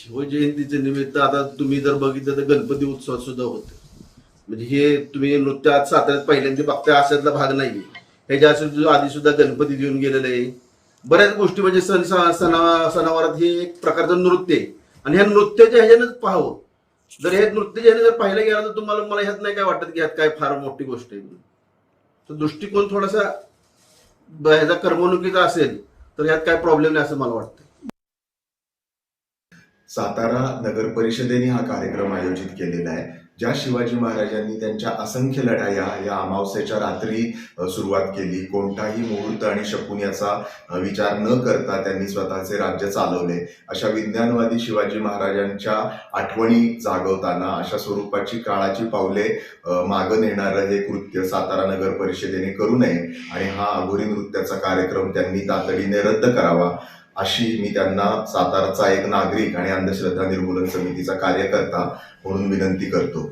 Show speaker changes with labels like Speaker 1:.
Speaker 1: शिवजयंतीचे निमित्त आता तुम्ही जर बघितलं तर गणपती उत्सव सुद्धा होते. म्हणजे हे तुम्ही नृत्य आज साताऱ्यात पहिल्यांदा बघताय अशातला भाग नाही. ह्याच्या आधी सुद्धा गणपती येऊन गेलेले आहे. बऱ्याच गोष्टी म्हणजे सणावारात हे एक प्रकारचं नृत्य आहे आणि ह्या नृत्याच्या ह्याच्यानंच पाहावं. जर हे नृत्याच्या ह्याने जर पाहिलं गेलं तर तुम्हाला मला ह्यात नाही काय वाटत की ह्यात काय फार मोठी गोष्ट आहे. तर दृष्टिकोन थोडासा ह्याचा करमणुकीचा असेल तर ह्यात काय प्रॉब्लेम नाही असं मला वाटतं.
Speaker 2: सातारा नगर परिषदेने हा कार्यक्रम आयोजित केलेला आहे. ज्या शिवाजी महाराजांनी त्यांच्या असंख्य लढाया या अमावस्येच्या रात्री सुरुवात केली. कोणताही मुहूर्त आणि शकुन याचा विचार न करता त्यांनी स्वतःचे राज्य चालवले. अशा विज्ञानवादी शिवाजी महाराजांच्या आठवणी जागवताना अशा स्वरूपाची काळाची पावले मागं नेणारं हे कृत्य सातारा नगर परिषदेने करू नये आणि हा अघोरी नृत्याचा कार्यक्रम त्यांनी तातडीने रद्द करावा अशी मी त्यांना साताराचा एक नागरिक आणि अंधश्रद्धा निर्मूलन समितीचा कार्यकर्ता म्हणून विनंती करतो.